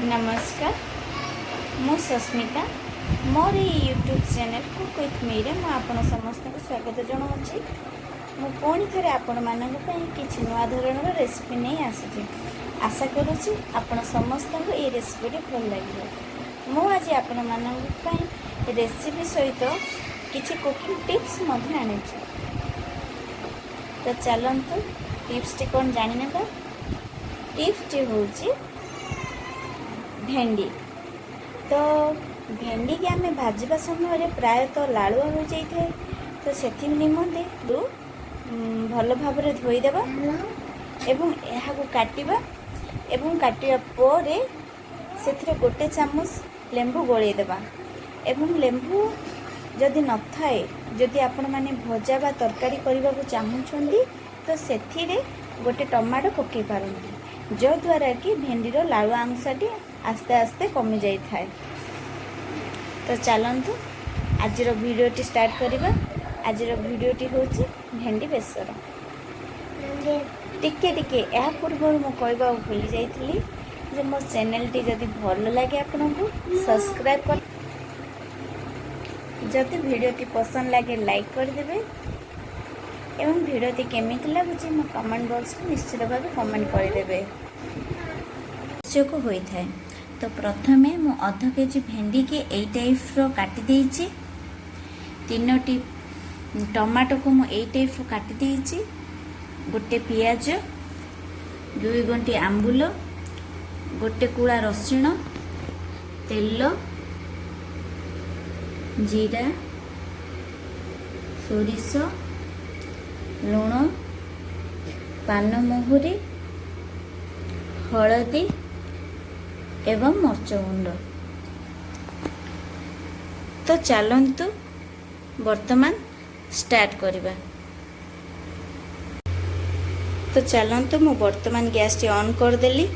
नमस्कार मु सस्मिता मोर YouTube channel cook with me रे मु आपण समस्त को स्वागत जनाऊँगी। मु पुणी थे आपण मानक किसी नुआ धरण रेसिपी नहीं आसी आशा करुँची आपण समस्त को ये रेसिपीटी भल लगे। मु आज आपण मानक रेसिपी सहित किसी कुकिंग टिप्स आनी तो चलतु टिप्स टी कौन जाने टिप्स टी हूँ भेंडी। तो भेंडी की आम भाजवा समय प्रायतः लालुआ हो जाए तो से निमंते भल भाव धोईदेवा एवं यह काटिबा एवं काटिबा परे से गोटे चामच लेंबू गोलेदेबा एवं लेंबू जदि न थाए जदि आपण माने भजा बा तरकारी करने को चाहूँगी तो से गोटे टमाटो पकई पारती जो द्वारा कि भेंडीर लालुआ अंशटी आस्ते आस्ते कमी जाई थाए। तो चलतु आज वीडियोटी स्टार्ट करवा। आज वीडियोटी हूँ भेंडी बेसर। टिके टिके या पूर्व मु कहवा भूली जाइली जे मो चैनलटी जदि भल लगे आपन को सब्सक्राइब कर जदि वीडियोटी पसंद लगे लाइक करदेवे एवं वीडियोटी केमिति लगुच मो कमेंट बॉक्स में निश्चित भाव कमेंट करदेवे को होई थाए। तो प्रथमे मु आधा केजी भेंडी के यही टाइप रो काटी देइछि। तीनोटी टमाटो को मु यही टाइप रो काटी देइछि। गोटे पियाज, 2 गंटी आंबुल, गोटे कुड़ा रसुण, तेल, जीरा, सोरिष, लुण, पान महुरी, हलदी एवं मर्च गुंड। तो चलतु वर्तमान स्टार्ट करिबा। तो चलतु मु वर्तमान गैस टी ऑन कर देली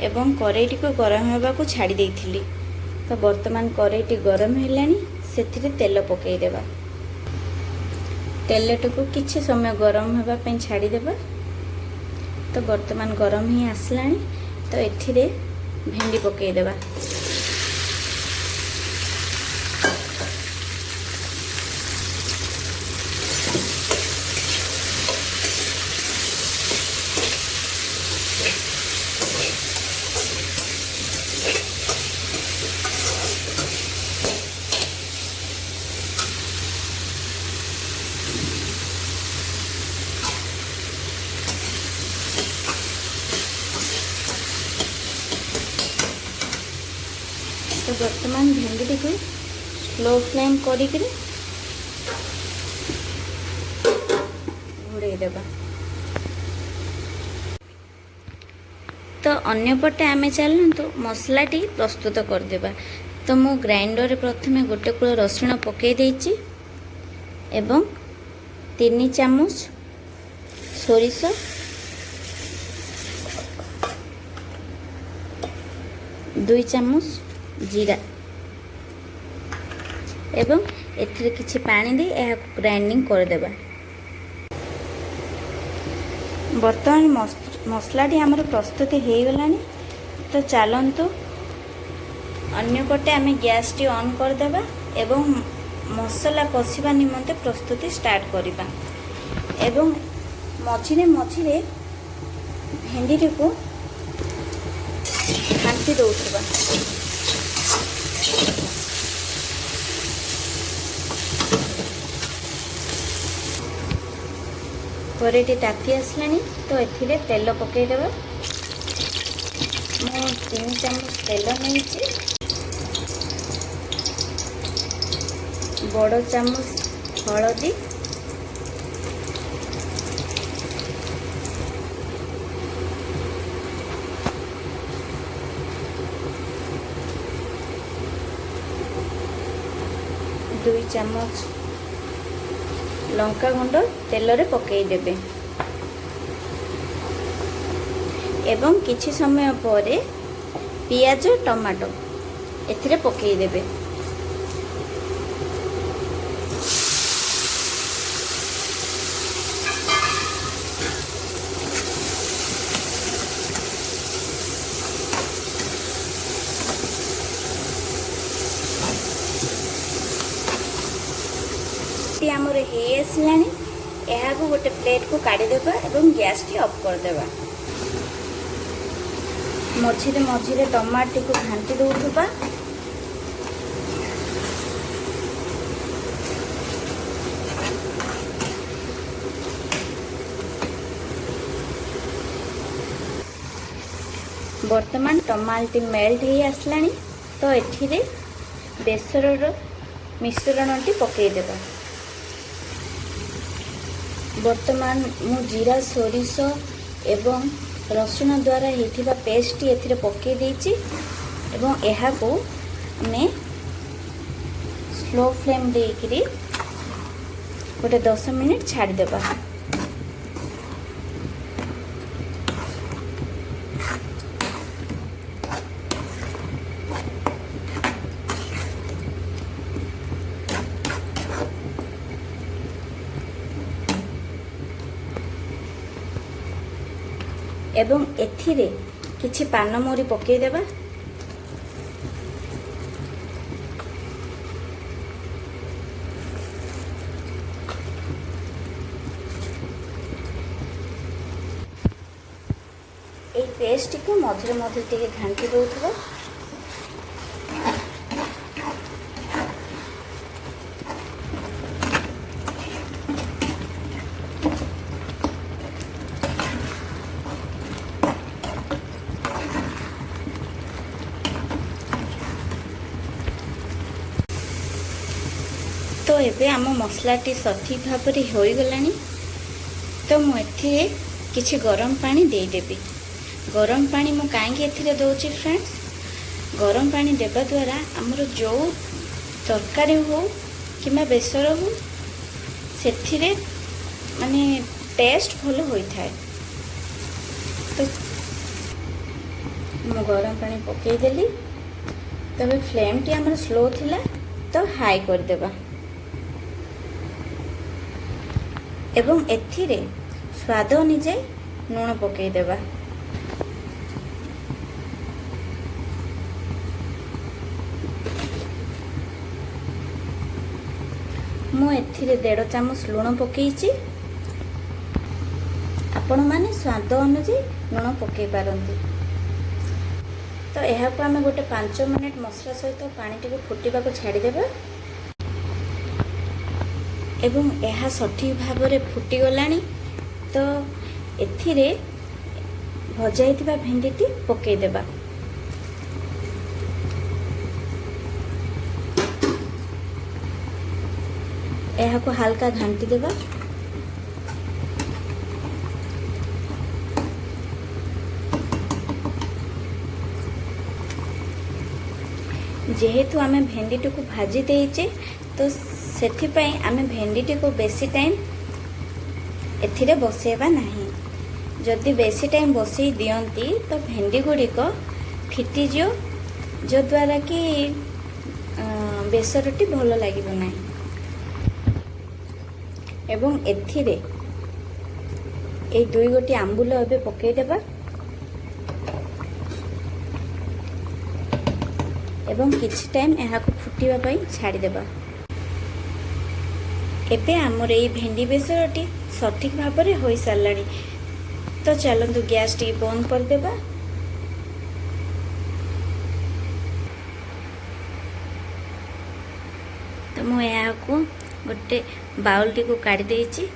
एवं करेईटी को गरम होगा को छाड़ी देइथिली। तो वर्तमान करेईटी गरम हेलानी सेथिरे तेल पकई देबा। तेलटी को किछि समय गरम होगा पे छाड़ी देबा। तो वर्तमान गरम ही आसलानी तो एथिरे भेंडी पकई देबा। तो वर्तमान भेंडी को स्लो फ्लेम करी घोड़े देबा। तो अन्यपटे आमे चलतु मसलाटी प्रस्तुत करदेबा। तो मु ग्राइंडर रे प्रथमे गोटे कुळ रसुण पकई देइछि एवं 3 चामच सोरिष, 2 चामच जीरा एवं एथिरे किछि पानी दे यह ग्राइंडिंग कर देबा। वर्तमान मसलाटी आमर प्रस्तुति हो गलानी। तो चलतु अन्य पटे आमे गैस टी ऑन कर देबा एवं मसला कषिबा निमंते प्रस्तुति स्टार्ट करिबा एवं मझिरे मझिरे भेंडी को घांटी दउथबा। करेईटी ताती आसलानी तो एथिरे तेल पकई देबा। मु 3 चामच तेल नहीं बड़ चामच हलदी, दुई चामच लंका गुंड तेल रे पकई देबे एवं किछि समय परे पियाज टमाटो एथिरे पकई देबे। आमर हो आसलानी यहाँ को गोटे प्लेट को काढ़ीदेवा और गैस टी ऑफ करदेवा। मझिरे मझिरे टमाटर को घांटी दौथुबा। वर्तमान टमाटी मेल्ट हो आसलानी तो एठिरे बेसर मिश्रण टी पकईदेवा। वर्तमान मु जीरा सोरिष एवं रसुण द्वारा होता पेस्ट एथिरे पकई देछि एवं एहा को हमें स्लो फ्लेम देकरी गोटे 10 मिनिट छाड़देवा। एवं एथिरे किछि पानमोरी पकई देबा। ए पेस्ट को मझिरे मझिरे टिके घांटी दउथबो। तो एबे आम मसलाटी सठिक भाव में हो गलानी। तो मुझे किछि गरम पानी देदेवी। गरम पानी मु कहीं एथिरे दउछि फ्रेंड्स, गरम पानी देवा द्वारा आमर जो तरकारी हो कि बेसर हो से माने टेस्ट भल होता है। तो मु गरम पानी पकईदेली। तबे फ्लेम टी आमर स्लो थिला तो हाई करदेबा एवं एथिरे स्वाद अनुसार लूण पकईदेबा। मु एथिरे 1.5 चामच लूण पकईची। आपण माने स्वाद अनुसार लूण पकई पारंती। तो यह को आम गोटे 5 मिनिट मसला सहित पानी टी फुटा को छाड़देबा एवं यह सठिक भाव में फुटी गलानी। तो एथिरे भजा भेंडी टी पकईदेबा। यह को हल्का घांटी देबा। जेहेतु आमे भेंडी टी को भाजी देइचे तो सेथिपाई आमे भेंडी टी को बेसी टाइम एथिरे बसेबा नहीं। जदि बेसी टाइम बसई दियंती तो भेंडी गुड़िक फिटी जो द्वारा कि बेसरटी भल लागिब नहीं। एवं एथिरे ए 2 गोटी आंबुल एबे पकई देबा एवं किछि टाइम यहाँ को फुटिबा पई छाड़ी देबा। एबे आमर ये भेंडी बेसरटी सठिक भाव में हो सारानी। तो चलतु गैस टी बंद करदेबा। तो मु यहाँ को गोटे बाउल टी को काढ़ी देइछि।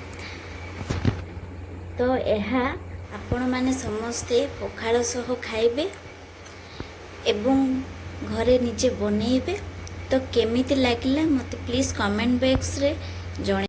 तो यह आपण माने समस्ते पखाल सह खाइबे एवं घरे निजे बनेइबे। तो केमिति लागिला मते प्लीज कमेंट बॉक्स रे जणे।